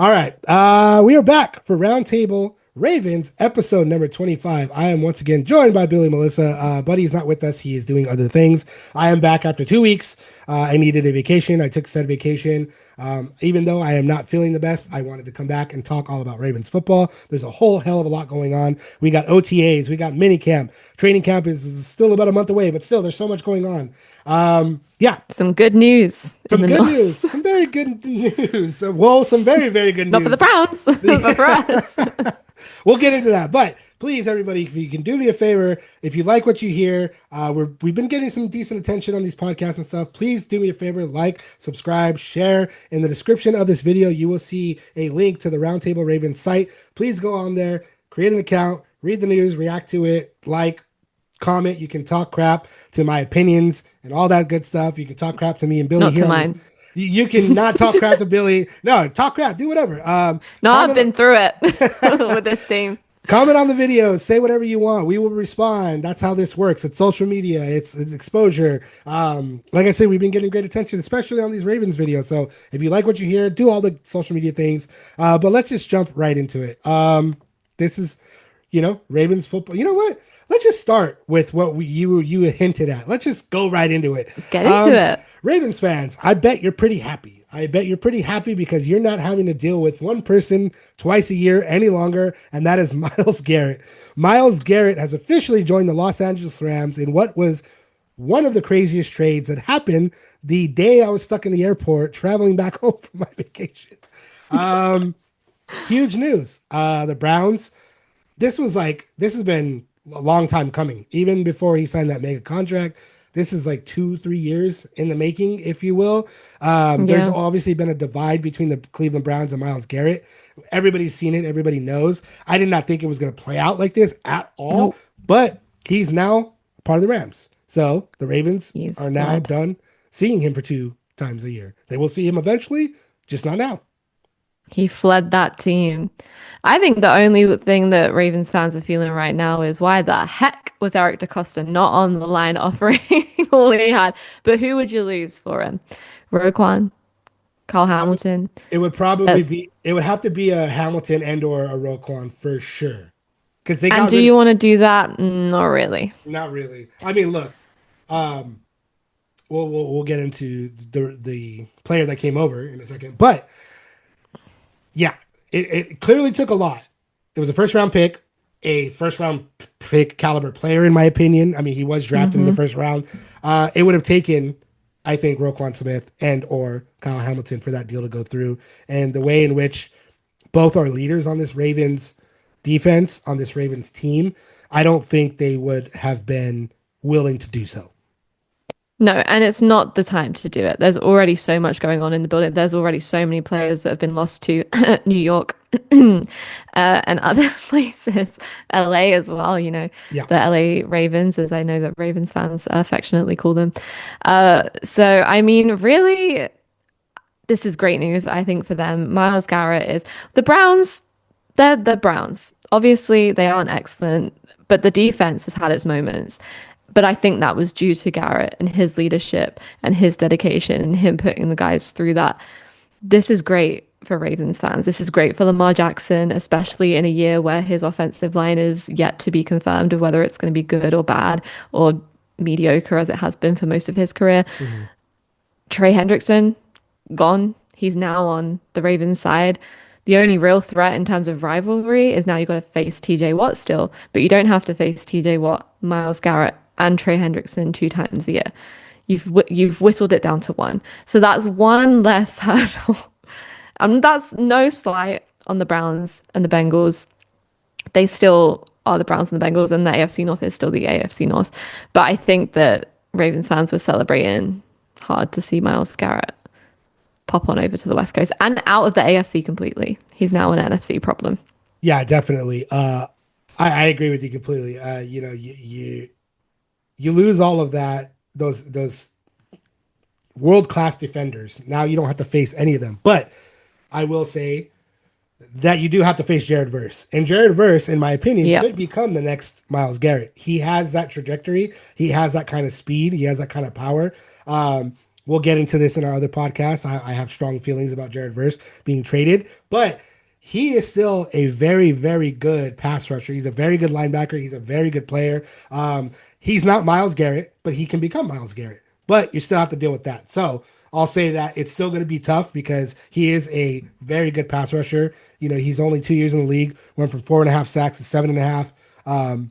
All right. We are back for Roundtable Ravens, episode number 25. I am once again joined by Billy Melissa. Buddy is not with us. He is doing other things. I am back after 2 weeks. I needed a vacation. I took said vacation. Even though I am not feeling the best, I wanted to come back and talk all about Ravens football. There's a whole hell of a lot going on. We got OTAs. We got mini camp. Training camp is still about a month away, but still, there's so much going on. Yeah, Some good news in some the good North. news. Some very good news. Well, some very, very good Not for the news. Browns, but for us. We'll get into that. But please, everybody, if you can do me a favor, if you like what you hear, we've been getting some decent attention on these podcasts and stuff. Please do me a favor, like, subscribe, share. In the description of this video, you will see a link to the Roundtable Ravens site. Please go on there, create an account, read the news, react to it, like, comment. You can talk crap to my opinions and all that good stuff. You can talk crap to me and Billy Not here to on this. mine. You can not talk crap to Billy. No, talk crap. Do whatever. No, I've Comment, been through it with this team. comment on the video. Say whatever you want. We will respond. That's how this works. It's social media. It's exposure. Like I said, we've been getting great attention, especially on these Ravens videos. So if you like what you hear, do all the social media things. But let's just jump right into it. This is, Ravens football. You know what? Let's just start with what you hinted at. Let's just go right into it. Let's get into it. Ravens fans, I bet you're pretty happy. I bet you're pretty happy because you're not having to deal with one person twice a year any longer, and that is Myles Garrett. Myles Garrett has officially joined the Los Angeles Rams in what was one of the craziest trades that happened the day I was stuck in the airport traveling back home from my vacation. Huge news. The Browns, this has been a long time coming. Even before he signed that mega contract, this is like 2-3 years in the making, if you will. There's obviously been a divide between the Cleveland Browns and Myles Garrett. Everybody's seen it. Everybody knows. I did not think it was going to play out like this at all, Nope. but he's now part of the Rams. So the Ravens He's are now fled. done seeing him for 2 times a year. They will see him eventually, just not now. He fled that team. I think the only thing that Ravens fans are feeling right now is why the heck was Eric DaCosta not on the line offering all he had? But who would you lose for him? Roquan, Carl Hamilton. It would probably Yes. it would have to be a Hamilton and or a Roquan for sure. Because they And got do rid you want to do that? Not really. Not really. I mean, look, we'll get into the player that came over in a second, but yeah, it clearly took a lot. It was a first round pick caliber player, in my opinion. I mean, he was drafted in the first round. It would have taken, I think, Roquan Smith and or Kyle Hamilton for that deal to go through. And the way in which both are leaders on this Ravens defense, on this Ravens team, I don't think they would have been willing to do so. No, and it's not the time to do it. There's already so much going on in the building. There's already so many players that have been lost to New York and other places, LA as well, Yeah. the LA Ravens, as I know that Ravens fans affectionately call them. So, I mean, really, this is great news, I think, for them. Myles Garrett is the Browns. They're the Browns. Obviously, they aren't excellent, but the defense has had its moments. But I think that was due to Garrett and his leadership and his dedication and him putting the guys through that. This is great for Ravens fans. This is great for Lamar Jackson, especially in a year where his offensive line is yet to be confirmed of whether it's going to be good or bad or mediocre as it has been for most of his career. Trey Hendrickson, gone. He's now on the Ravens side. The only real threat in terms of rivalry is now you've got to face TJ Watt still, but you don't have to face TJ Watt, Myles Garrett, and Trey Hendrickson 2 times a year. You've whittled it down to 1. So that's one less hurdle. That's no slight on the Browns and the Bengals. They still are the Browns and the Bengals, and the AFC North is still the AFC North. But I think that Ravens fans were celebrating hard to see Myles Garrett pop on over to the West Coast and out of the AFC completely. He's now an NFC problem. Yeah, definitely. I agree with you completely. You lose all of that, those world-class defenders. Now you don't have to face any of them. But I will say that you do have to face Jared Verse. And Jared Verse, in my opinion, could become the next Myles Garrett. He has that trajectory. He has that kind of speed. He has that kind of power. we'll get into this in our other podcast. I have strong feelings about Jared Verse being traded, but he is still a very, very good pass rusher. He's a very good linebacker. He's a very good player. He's not Myles Garrett, but he can become Myles Garrett. But you still have to deal with that. So I'll say that it's still going to be tough because he is a very good pass rusher. He's only 2 years in the league, went from 4.5 sacks to 7.5.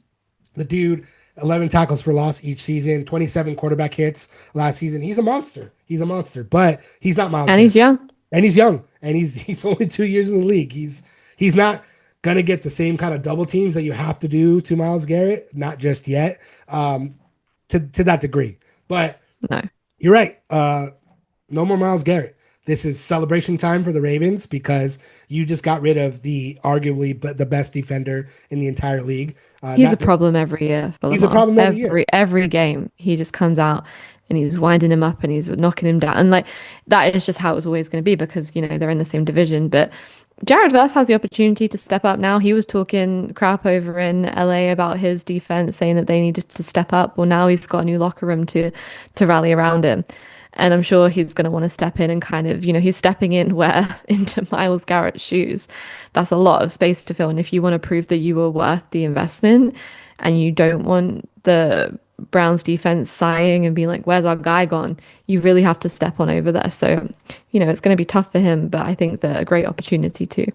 The dude, 11 tackles for loss each season, 27 quarterback hits last season. He's a monster. He's a monster, but he's not Myles And Garrett. he's young. And he's young, and he's only 2 years in the league. He's not gonna get the same kind of double teams that you have to do to Myles Garrett, not just yet, to that degree. But No. you're right. No more Myles Garrett. This is celebration time for the Ravens because you just got rid of the arguably the best defender in the entire league. He's a problem every year for He's a Lamar. problem every year. Every game, he just comes out and he's winding him up and he's knocking him down. And like that is just how it's always going to be because they're in the same division. But Jared Verse has the opportunity to step up now. He was talking crap over in LA about his defense, saying that they needed to step up. Well, now he's got a new locker room to rally around him. And I'm sure he's going to want to step in and kind of, he's stepping in where into Myles Garrett's shoes. That's a lot of space to fill. And if you want to prove that you were worth the investment and you don't want the Browns defense sighing and being like, where's our guy gone? You really have to step on over there. So, it's going to be tough for him, but I think they're a great opportunity too.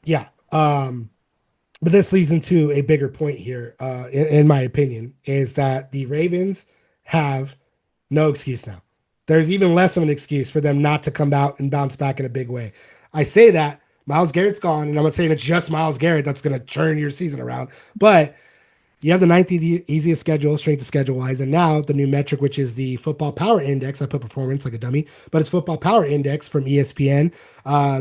Yeah. But this leads into a bigger point here, in my opinion, is that the Ravens have no excuse now. There's even less of an excuse for them not to come out and bounce back in a big way. I say that Myles Garrett's gone, and I'm not saying it's just Myles Garrett that's going to turn your season around, but you have the ninth easiest schedule, strength of schedule wise, and now the new metric, which is the Football Power Index. I put performance like a dummy, but it's Football Power Index from ESPN.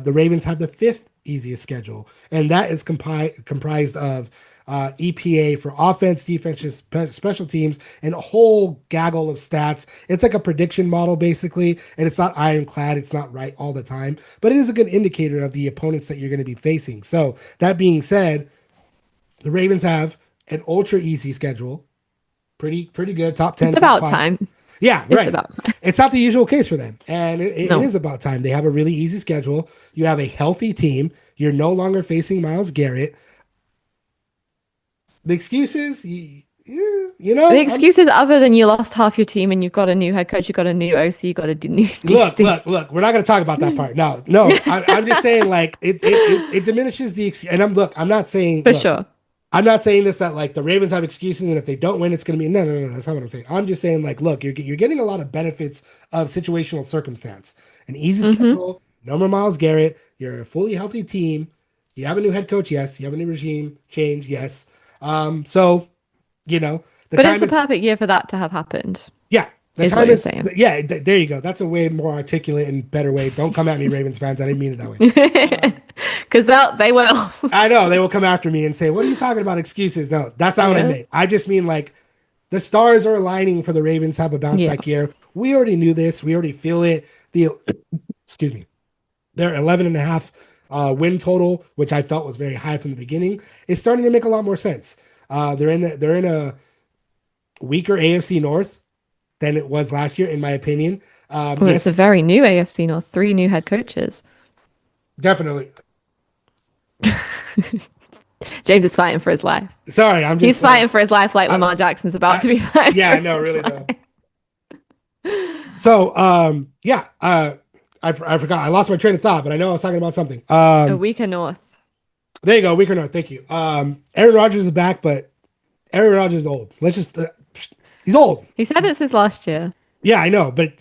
The Ravens have the fifth easiest schedule, and that is comprised of EPA for offense, defense, special teams, and a whole gaggle of stats. It's like a prediction model, basically, and it's not ironclad. It's not right all the time, but it is a good indicator of the opponents that you're going to be facing. So that being said, the Ravens have an ultra easy schedule, pretty good, top 10, It's top about 5. time. Yeah, It's right. about time. It's not the usual case for them, and it No. is about time. They have a really easy schedule. You have a healthy team. You're no longer facing Myles Garrett. The excuses, The excuses other than you lost half your team and you've got a new head coach, you've got a new OC, you've got a new look. DC. We're not going to talk about that part. No. I'm just saying, like it diminishes the and I'm not saying For sure. I'm not saying this that like the Ravens have excuses and if they don't win, it's going to be no. That's not what I'm saying. I'm just saying like, look, you're getting a lot of benefits of situational circumstance. An easy schedule, no more Myles Garrett. You're a fully healthy team. You have a new head coach, yes. You have a new regime change, yes. So, the But time it's the is perfect year for that to have happened. yeah. The Is time what you're is saying. yeah. There you go. That's a way more articulate and better way. Don't come at me, Ravens fans. I didn't mean it that way. Because they will. I know they will come after me and say, "What are you talking about excuses?" No, that's not what I Yeah. meant. I just mean like the stars are aligning for the Ravens to have a bounce Yeah. back year. We already knew this. We already feel it. Excuse me. Their 11.5 win total, which I felt was very high from the beginning, is starting to make a lot more sense. They're in a weaker AFC North than it was last year, in my opinion. Well, Yes, it's a very new AFC North, 3 new head coaches. definitely. James is fighting for his life. Sorry, I'm just He's fighting for his life like Lamar Jackson's about to be fighting. Yeah, I know, really though. So, I forgot. I lost my train of thought, but I know I was talking about something. A weaker North. There you go, weaker North. Thank you. Aaron Rodgers is back, but Aaron Rodgers is old. Let's just he's old. He said it's his last year. Yeah, I know, but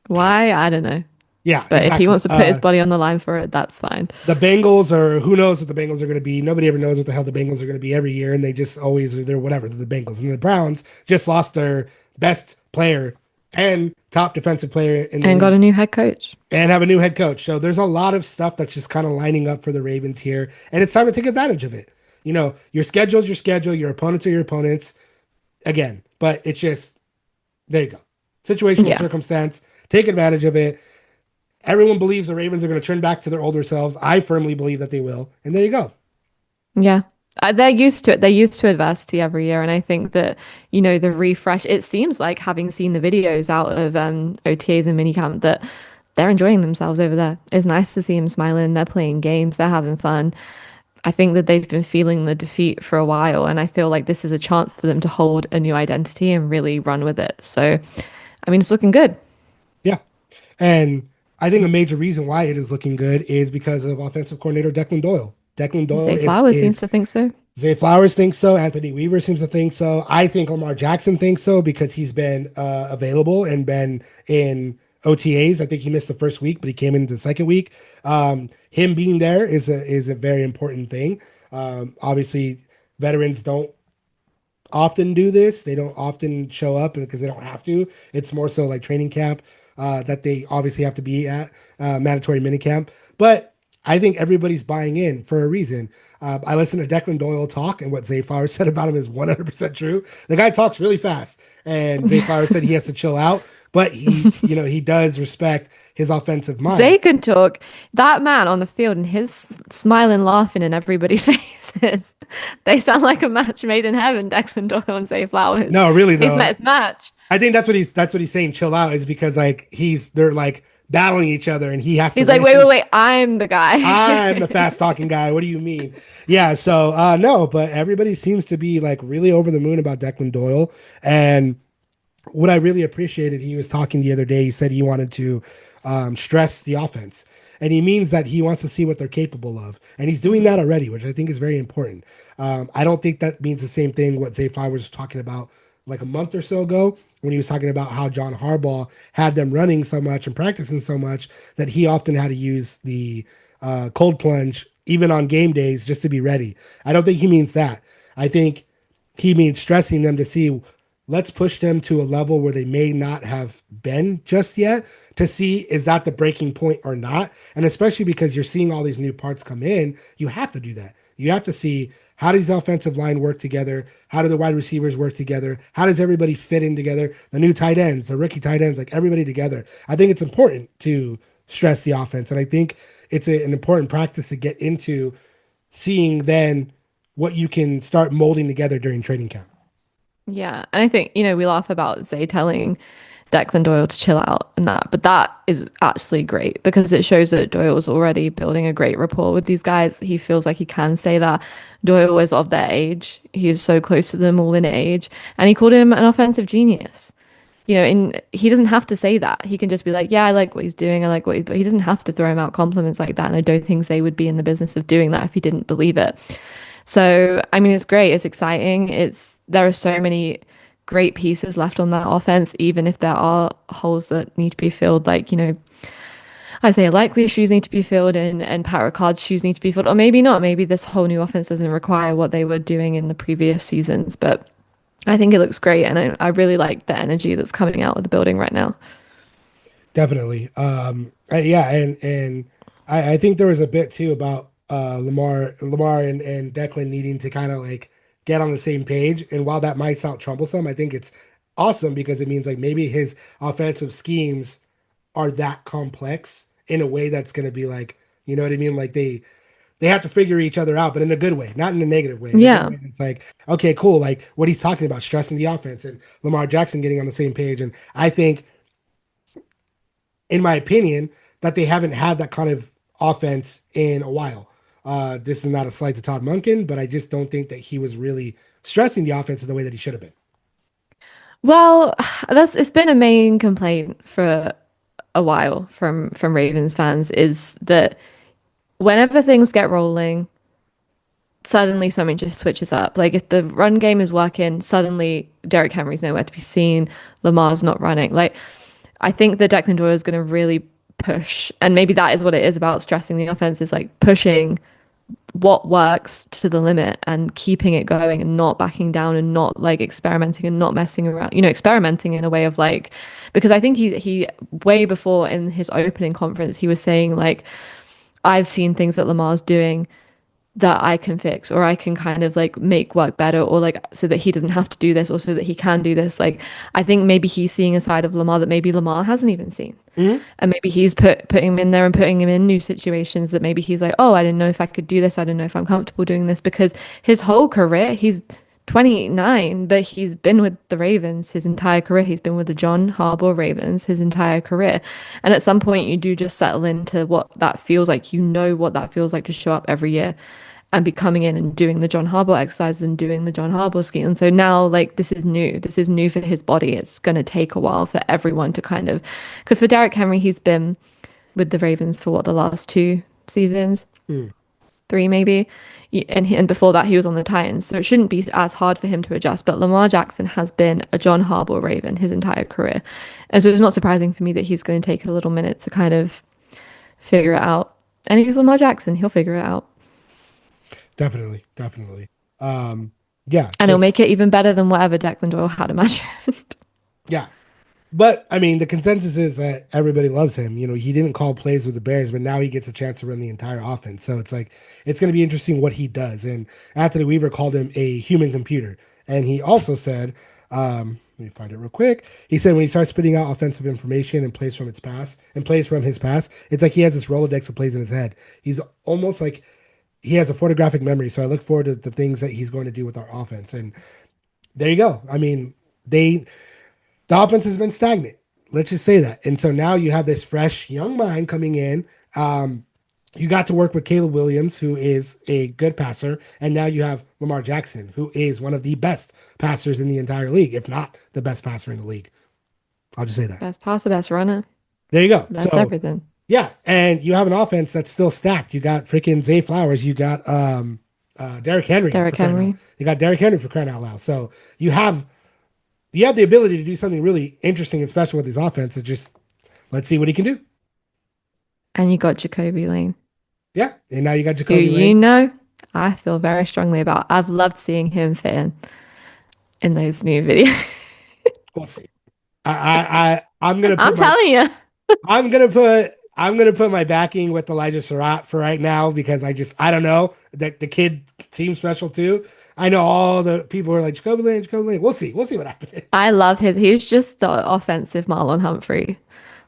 Why? I don't know. yeah. But exactly. if he wants to put his body on the line for it, that's fine. The Bengals are who knows what the Bengals are going to be. Nobody ever knows what the hell the Bengals are going to be every year, and they just always they're whatever. They're the Bengals, and the Browns just lost their best player and top defensive player in the And got league. a new head coach. And have a new head coach. So there's a lot of stuff that's just kind of lining up for the Ravens here. And it's time to take advantage of it. Your schedule is your schedule. Your opponents are your opponents. Again, but it's just, there you go. Situational circumstance. Take advantage of it. Everyone believes the Ravens are going to turn back to their older selves. I firmly believe that they will. And there you go. Yeah. They're used to it. They're used to adversity every year, and I think that the refresh. It seems like having seen the videos out of OTAs and minicamp that they're enjoying themselves over there. It's nice to see them smiling. They're playing games. They're having fun. I think that they've been feeling the defeat for a while, and I feel like this is a chance for them to hold a new identity and really run with it. So, I mean, it's looking good. Yeah. And I think a major reason why it is looking good is because of offensive coordinator Declan Doyle. Declan Doyle Zay Flowers seems is to think so. Zay Flowers thinks so. Anthony Weaver seems to think so. I think Lamar Jackson thinks so because he's been available and been in OTAs. I think he missed the first week, but he came in the second week. Him being there is a very important thing. Obviously, veterans don't often do this. They don't often show up because they don't have to. It's more so like training camp that they obviously have to be at, mandatory minicamp. But I think everybody's buying in for a reason. I listened to Declan Doyle talk, and what Zay Flowers said about him is 100% true. The guy talks really fast, and Zay Flowers said he has to chill out, but he does respect his offensive mind. Zay can talk. That man on the field and his smiling, laughing in everybody's faces. They sound like a match made in heaven, Declan Doyle and Zay Flowers. No, really He's though, met his match. I think that's what he's saying. Chill out is because like they're like battling each other, and he has to He's like, rant wait, to wait, wait, I'm the I'm guy. the fast talking guy. What do you mean? Yeah, so no, but everybody seems to be like really over the moon about Declan Doyle. And what I really appreciated, he was talking the other day. He said he wanted to stress the offense. And he means that he wants to see what they're capable of. And he's doing that already, which I think is very important. I don't think that means the same thing what Zay Flowers was talking about like a month or so ago when he was talking about how John Harbaugh had them running so much and practicing so much that he often had to use the cold plunge even on game days just to be ready. I don't think he means that. I think he means stressing them to see, let's push them to a level where they may not have been just yet to see is that the breaking point or not. And especially because you're seeing all these new parts come in, you have to do that. You have to see how does the offensive line work together? How do the wide receivers work together? How does everybody fit in together? The new tight ends, the rookie tight ends, like everybody together. I think it's important to stress the offense. And I think it's an important practice to get into seeing then what you can start molding together during training camp. Yeah, and I think, we laugh about Zay telling Declan Doyle to chill out and that, but that is actually great because it shows that Doyle's already building a great rapport with these guys. He feels like he can say that. Doyle is of their age. He's so close to them all in age. And he called him an offensive genius. And he doesn't have to say that. He can just be like, yeah, I like what he's doing. I like what he's, but he doesn't have to throw him out compliments like that. And I don't think Zay would be in the business of doing that if he didn't believe it. So, I mean, it's great. It's exciting. There are so many great pieces left on that offense, even if there are holes that need to be filled. Like, Isaiah Likely's shoes need to be filled and Pat Ricard's shoes need to be filled. Or maybe not. Maybe this whole new offense doesn't require what they were doing in the previous seasons. But I think it looks great. And I really like the energy that's coming out of the building right now. Definitely. Yeah, and I think there was a bit too about Lamar and Declan needing to kind of like get on the same page. And while that might sound troublesome, I think it's awesome because it means like maybe his offensive schemes are that complex in a way that's going to be like, you know what I mean? Like they have to figure each other out, but in a good way, not in a negative way. In a good Yeah. way, it's like, okay, cool. Like what he's talking about, stressing the offense and Lamar Jackson getting on the same page. And I think in my opinion, that they haven't had that kind of offense in a while. This is not a slight to Todd Monken, but I just don't think that he was really stressing the offense in the way that he should have been. Well, it's been a main complaint for a while from Ravens fans is that whenever things get rolling, suddenly something just switches up. Like if the run game is working, suddenly Derrick Henry's nowhere to be seen. Lamar's not running. Like I think that Declan Doyle is going to really push, and maybe that is what it is about stressing the offense is like pushing what works to the limit and keeping it going and not backing down and not like experimenting and not messing around, experimenting in a way of like, because I think he way before in his opening conference, he was saying like, I've seen things that Lamar's doing that I can fix or I can kind of like make work better or like so that he doesn't have to do this or so that he can do this. Like I think maybe he's seeing a side of Lamar that maybe Lamar hasn't even seen. Mhm. And maybe he's putting him in there and putting him in new situations that maybe he's like, oh, I didn't know if I could do this. I don't know if I'm comfortable doing this because his whole career, he's 29, but he's been with the Ravens his entire career. He's been with the John Harbaugh Ravens his entire career. And at some point, you do just settle into what that feels like. You know what that feels like to show up every year and be coming in and doing the John Harbaugh exercises and doing the John Harbaugh scheme. And so now, like, this is new. This is new for his body. It's going to take a while for everyone to kind of, because for Derrick Henry, he's been with the Ravens for what, the last 2 seasons, Mm. three maybe. And before that, he was on the Titans. So it shouldn't be as hard for him to adjust. But Lamar Jackson has been a John Harbaugh Raven his entire career. And so it's not surprising for me that he's going to take a little minute to kind of figure it out. And he's Lamar Jackson. He'll figure it out. Definitely, definitely. Yeah, And he'll make just it even better than whatever Declan Doyle had imagined. yeah. But I mean, the consensus is that everybody loves him. You know, he didn't call plays with the Bears, but now he gets a chance to run the entire offense. So it's like it's going to be interesting what he does. And Anthony Weaver called him a human computer, and he also said, let me find it real quick. He said when he starts spitting out offensive information and plays from its pass and plays from his pass, it's like he has this Rolodex of plays in his head. He's almost like he has a photographic memory. So I look forward to the things that he's going to do with our offense. And there you go. I mean, the offense has been stagnant. Let's just say that. And so now you have this fresh young mind coming in. You got to work with Caleb Williams, who is a good passer, and now you have Lamar Jackson, who is one of the best passers in the entire league, if not the best passer in the league. I'll just say that. Best passer, best runner, There you go. best So everything. yeah, and you have an offense that's still stacked. You got freaking Zay Flowers. You got Derrick Henry for Derrick crying out. Henry. You got Derrick Henry for crying out loud. So you have the ability to do something really interesting and special with his offense. And just let's see what he can do. And you got Jacoby Lane, Yeah, and now you got who Jacoby Lane. I feel very strongly about. I've loved seeing him fit in those new videos. We'll see. I'm gonna I'm put my telling you. I'm gonna put my backing with Elijah Surratt for right now because I don't know that the kid seems special too. I know all the people are like Jacoby Lane, Jacoby Lane. We'll see what happens. I love he's just the offensive Marlon Humphrey.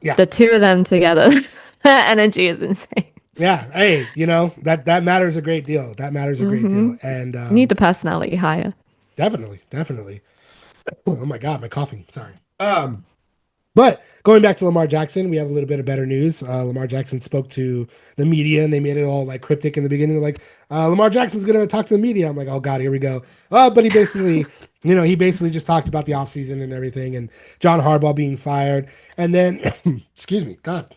Yeah, The two of them together, their energy is insane. yeah. Hey, that matters a great deal. That matters a great Hmm. deal, and Need the personality higher. definitely, definitely. Oh my God, my coughing. Sorry. But going back to Lamar Jackson, we have a little bit of better news. Lamar Jackson spoke to the media, and they made it all like cryptic in the beginning. They're like, Lamar Jackson's going to talk to the media. I'm like, oh God, here we go. But he basically just talked about the offseason and everything, and John Harbaugh being fired, and then, excuse me, God,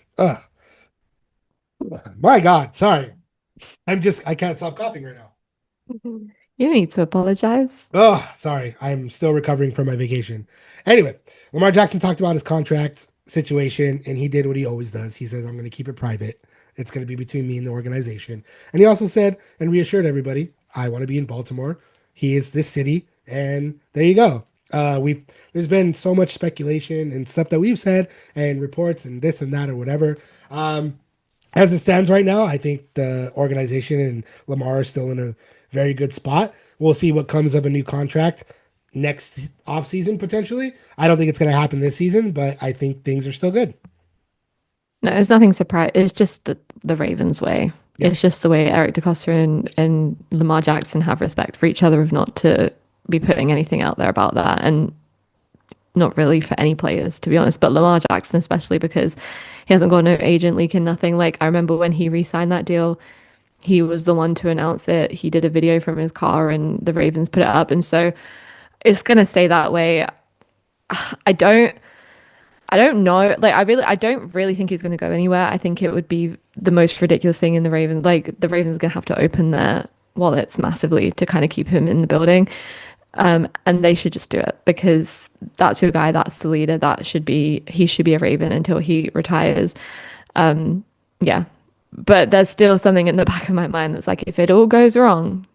my God, sorry, I can't stop coughing right now. You need to apologize. Oh, sorry. I'm still recovering from my vacation. Anyway, Lamar Jackson talked about his contract situation, and he did what he always does. He says, I'm going to keep it private. It's going to be between me and the organization. And he also said and reassured everybody, I want to be in Baltimore. He is this city. And there you go. There's been so much speculation and stuff that we've said and reports and this and that or whatever. As it stands right now, I think the organization and Lamar are still in a very good spot. We'll see what comes of a new contract next offseason potentially. I don't think it's going to happen this season, but I think things are still good. No, it's nothing surprise. It's just the Ravens way. Yeah. It's just the way Eric DeCosta and Lamar Jackson have respect for each other of not to be putting anything out there about that. And not really for any players, to be honest, but Lamar Jackson, especially because he hasn't got no agent leaking, nothing. Like, I remember when he re-signed that deal, he was the one to announce it. He did a video from his car and the Ravens put it up. And so it's going to stay that way. I don't, I don't know. Like, I don't really think he's going to go anywhere. I think it would be the most ridiculous thing in the Ravens. Like, the Ravens are going to have to open their wallets massively to kind of keep him in the building. And they should just do it because that's your guy. That's the leader. He should be a Raven until he retires. Yeah. But there's still something in the back of my mind that's like, if it all goes wrong,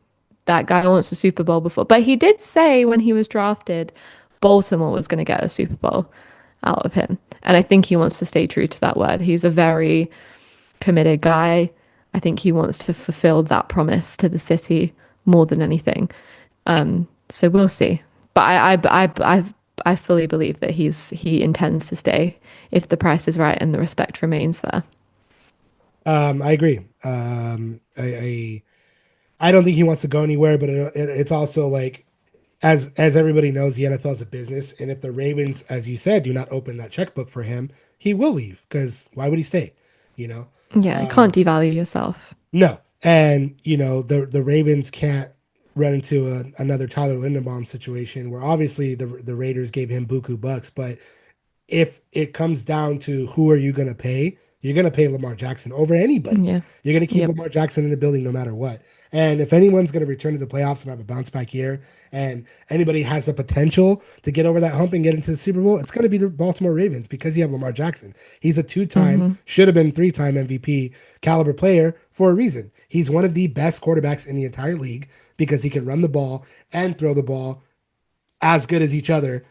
that guy wants a Super Bowl before. But he did say when he was drafted, Baltimore was going to get a Super Bowl out of him. And I think he wants to stay true to that word. He's a very committed guy. I think he wants to fulfill that promise to the city more than anything. So we'll see. But I fully believe that he intends to stay if the price is right and the respect remains there. I agree. I don't think he wants to go anywhere, but it's also like as everybody knows, the NFL is a business, and if the Ravens, as you said, do not open that checkbook for him, he will leave because why would he stay? You know, Yeah, can't devalue yourself. no, and the Ravens can't run into another Tyler Linderbaum situation where obviously the Raiders gave him buku bucks, but if it comes down to who are you going to pay, you're going to pay Lamar Jackson over anybody. Yeah. You're going to keep Yep. Lamar Jackson in the building no matter what. And if anyone's going to return to the playoffs and have a bounce back year, and anybody has the potential to get over that hump and get into the Super Bowl, it's going to be the Baltimore Ravens because you have Lamar Jackson. He's a two-time, Hmm. should have been three-time MVP caliber player for a reason. He's one of the best quarterbacks in the entire league because he can run the ball and throw the ball as good as each other.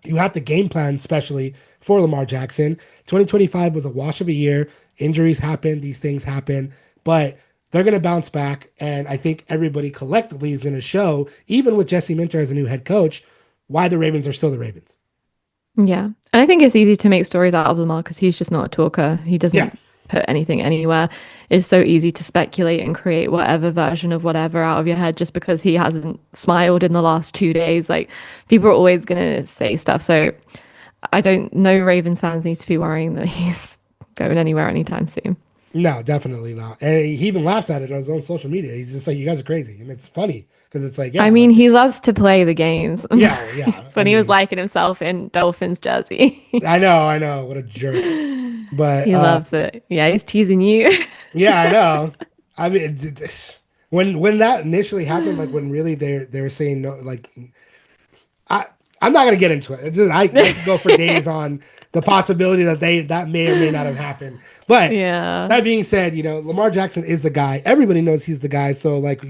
You have to game plan, especially for Lamar Jackson. 2025 was a wash of a year. Injuries happen, these things happen, but they're going to bounce back. And I think everybody collectively is going to show, even with Jesse Minter as a new head coach, why the Ravens are still the Ravens. Yeah. And I think it's easy to make stories out of Lamar because he's just not a talker. He Yeah. doesn't put anything anywhere. It's so easy to speculate and create whatever version of whatever out of your head just because he hasn't smiled in the last 2 days. Like people are always going to say stuff. So I don't know Ravens fans need to be worrying that he's going anywhere anytime soon. No, definitely not. And he even laughs at it on his own social media. He's just like, you guys are crazy. And it's funny because it's like, I yeah, mean, like, he loves to play the games. yeah, yeah. It's I when he was mean, liking himself in Dolphins jersey. I know. What a jerk. But He loves it. Yeah, he's teasing you. yeah, I know. I mean, when that initially happened, like when really they were saying no, like I I'm not gonna get into it. It's just, I could go for days on the possibility that that may or may not have happened. But Yeah. that being said, Lamar Jackson is the guy. Everybody knows he's the guy. So like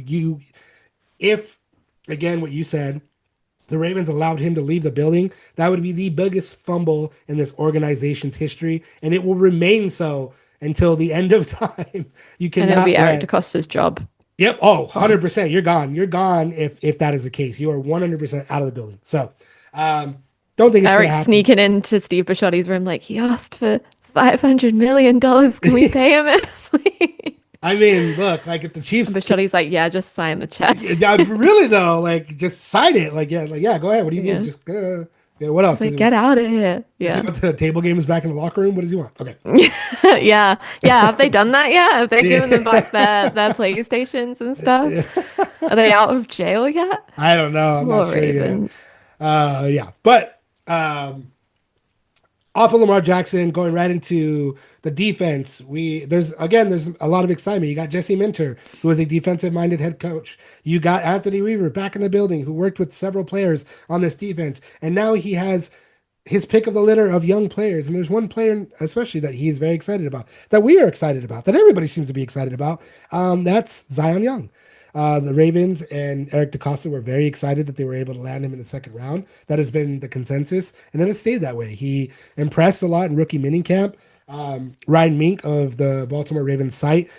if again what you said, the Ravens allowed him to leave the building, that would be the biggest fumble in this organization's history, and it will remain so until the end of time. You And it'll be cannot Eric let. DeCosta's job. Yep. Oh, Gone. 100%. You're gone. You're gone if that is the case. You are 100% out of the building. So, um, don't think it's going to Eric's happen. sneaking into Steve Bisciotti's room like, he asked for $500 million. Can we pay him it, please? I mean, look, like if the And Chiefs, Bisciotti's like, yeah, just sign the check. yeah, really though, like just sign it. Like yeah, go ahead. What do you need? Yeah. Just yeah. What else He's like, get out of here. does he Yeah. want the table games back in the locker room? What does he want? Okay. Yeah. Yeah. Have they done that yet? Have they given them Yeah. back their PlayStations and stuff? Are they out of jail yet? I don't know. I'm not Poor sure yet. Ravens. Yeah, but off of Lamar Jackson, going right into the defense, there's a lot of excitement. You got Jesse Minter, who is a defensive-minded head coach. You got Anthony Weaver back in the building, who worked with several players on this defense, and now he has his pick of the litter of young players. And there's one player, especially that he's very excited about, that we are excited about, that everybody seems to be excited about. That's Zion Young. The Ravens and Eric DeCosta were very excited that they were able to land him in the second round. That has been the consensus, and then it stayed that way. He impressed a lot in rookie minicamp. Ryan Mink of the Baltimore Ravens site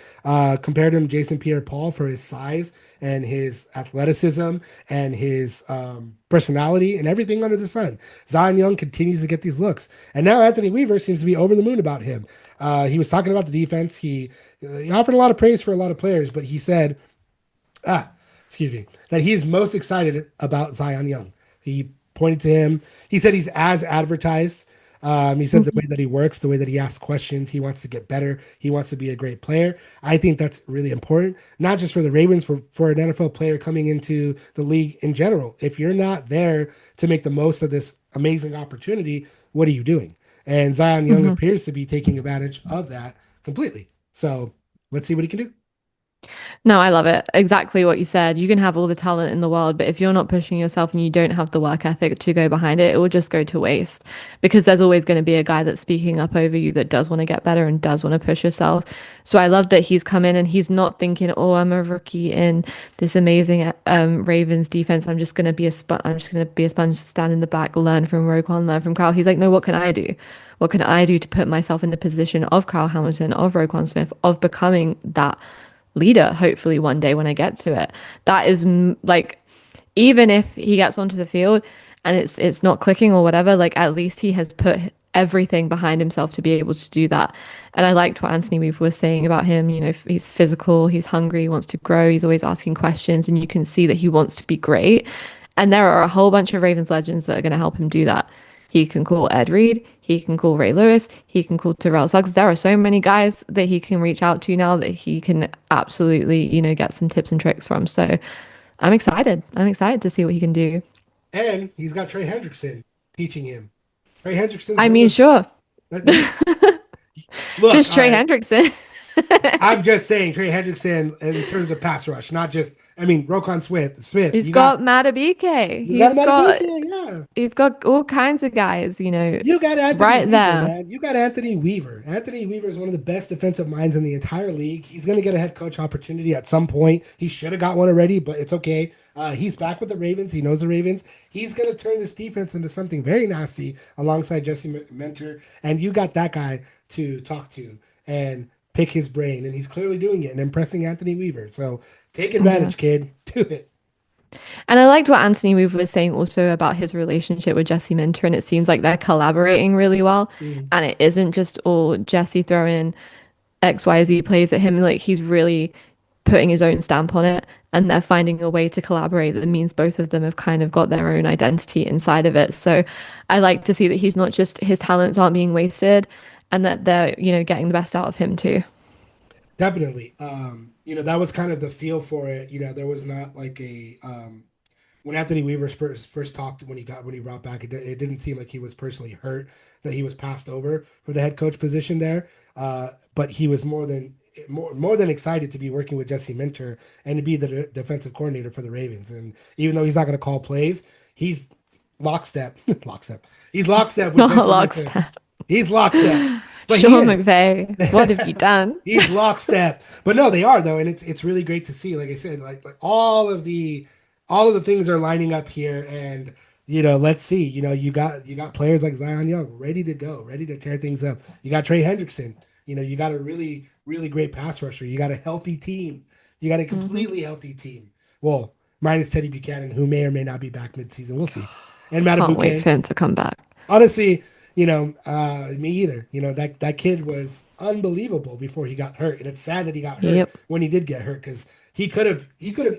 compared him to Jason Pierre-Paul for his size and his athleticism and his personality and everything under the sun. Zion Young continues to get these looks, and now Anthony Weaver seems to be over the moon about him. He was talking about the defense. He offered a lot of praise for a lot of players, but he said ah, excuse me, that he is most excited about Zion Young. He pointed to him. He said he's as advertised. He said the way that he works, the way that he asks questions, he wants to get better. He wants to be a great player. I think that's really important, not just for the Ravens, for an NFL player coming into the league in general. If you're not there to make the most of this amazing opportunity, what are you doing? And Zion Young Hmm. appears to be taking advantage of that completely. So let's see what he can do. No, I love it. Exactly what you said. You can have all the talent in the world, but if you're not pushing yourself and you don't have the work ethic to go behind it, it will just go to waste because there's always going to be a guy that's speaking up over you that does want to get better and does want to push yourself. So I love that he's come in and he's not thinking, "Oh, I'm a rookie in this amazing Ravens defense. I'm just going to be a sponge, stand in the back, learn from Roquan, learn from Kyle." He's like, "No, what can I do? What can I do to put myself in the position of Kyle Hamilton, of Roquan Smith, of becoming that leader, hopefully one day when I get to it?" That is like, even if he gets onto the field and it's not clicking or whatever, like at least he has put everything behind himself to be able to do that. And I liked what Anthony Weaver was saying about him. You know, he's physical, he's hungry, he wants to grow, he's always asking questions, and you can see that he wants to be great. And there are a whole bunch of Ravens legends that are going to help him do that. He can call Ed Reed. He can call Ray Lewis. He can call Terrell Suggs. There are so many guys that he can reach out to now that he can absolutely, get some tips and tricks from. So I'm excited. I'm excited to see what he can do. And he's got Trey Hendrickson teaching him. Trey Hendrickson's I one mean, of sure, the look. just All Trey right, Hendrickson. I'm just saying Trey Hendrickson in terms of pass rush, not just. I mean, Roquan Smith. Smith, He's got Matabike. you got him out of yeah. He's got all kinds of guys, You got Anthony right Weaver, there. man. You got Anthony Weaver. Anthony Weaver is one of the best defensive minds in the entire league. He's going to get a head coach opportunity at some point. He should have got one already, but it's okay. He's back with the Ravens. He knows the Ravens. He's going to turn this defense into something very nasty alongside Jesse Mentor. And you got that guy to talk to and pick his brain. And he's clearly doing it and impressing Anthony Weaver. So take Yeah. advantage, kid. Do it. And I liked what Anthony Weaver was saying also about his relationship with Jesse Minter, and it seems like they're collaborating really well. Mm, And it isn't just all Jesse throwing XYZ plays at him. Like he's really putting his own stamp on it, and they're finding a way to collaborate that means both of them have kind of got their own identity inside of it. So I like to see that he's not just his talents aren't being wasted, and that they're, getting the best out of him too. definitely. That was kind of the feel for it. There was not like a when Anthony Weaver first talked when he brought back, it didn't seem like he was personally hurt that he was passed over for the head coach position there. But he was more than excited to be working with Jesse Minter and to be the defensive coordinator for the Ravens. And even though he's not going to call plays, he's lockstep, lockstep. He's lockstep with Not Jesse Minter. lockstep. He's lockstep, but he Sean is. McVay, what have you done? He's lockstep. But no, they are though, and it's really great to see. Like I said, like all of the things are lining up here, and let's see. You got players like Zion Young ready to go, ready to tear things up. You got Trey Hendrickson. You got a really really great pass rusher. You got a healthy team. You got a Hmm. completely healthy team. Well, minus Teddy Buchanan, who may or may not be back midseason. We'll see. And Can't wait Matabuke. for him to come back. Honestly, me either. That kid was unbelievable before he got hurt, and it's sad that he got hurt Yep, when he did get hurt because he could have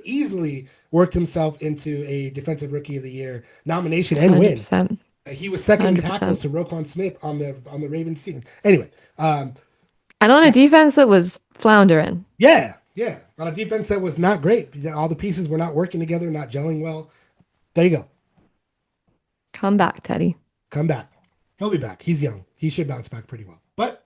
easily worked himself into a defensive rookie of the year nomination and win. 100%. He was second in tackles 100%. to Roquan Smith on the Ravens team. Anyway, And on a yeah, defense that was floundering. yeah, yeah. On a defense that was not great, all the pieces were not working together, not gelling well. There you go. Come back, Teddy. Come back. He'll be back. He's young. He should bounce back pretty well. But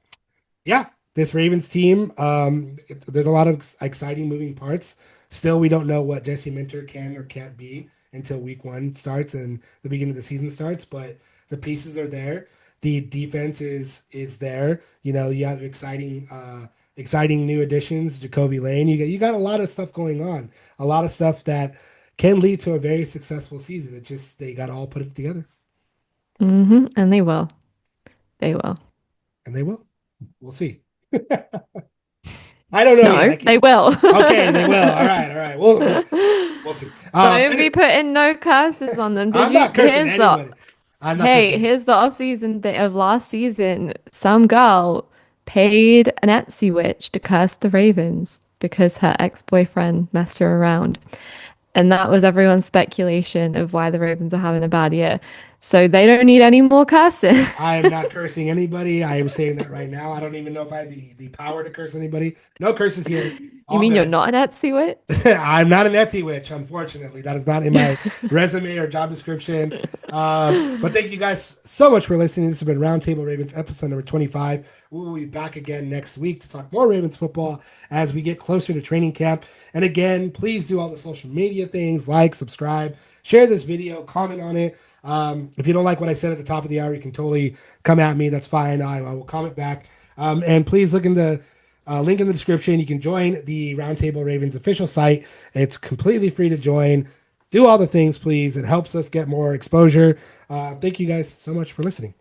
yeah, this Ravens team, there's a lot of exciting moving parts. Still, we don't know what Jesse Minter can or can't be until week one starts and the beginning of the season starts. But the pieces are there. The defense is there. You have exciting new additions. Jacoby Lane. You got a lot of stuff going on. A lot of stuff that can lead to a very successful season. It just they got to all put it together, And they will. They will. and they will. We'll see. I don't know yet. No, they will. Okay, they will. All right, all right. We'll see. Don't be putting no curses on them. Did I'm you? not cursing anybody. I'm not Hey, cursing. here's the off season of last season. Some girl paid an Etsy witch to curse the Ravens because her ex-boyfriend messed her around. And that was everyone's speculation of why the Ravens are having a bad year. So they don't need any more cursing. I am not cursing anybody. I am saying that right now. I don't even know if I have the power to curse anybody. No curses here. You All mean you're good. not an Etsy witch? I'm not an Etsy witch, unfortunately. That is not in my resume or job description. But thank you guys so much for listening. This has been Roundtable Ravens, episode number 25. We will be back again next week to talk more Ravens football as we get closer to training camp. And again, please do all the social media things, like, subscribe, share this video, comment on it. If you don't like what I said at the top of the hour, you can totally come at me. That's fine. I will comment back. And please look in the link in the description. You can join the Roundtable Ravens official site. It's completely free to join. Do all the things, please. It helps us get more exposure. Thank you guys so much for listening.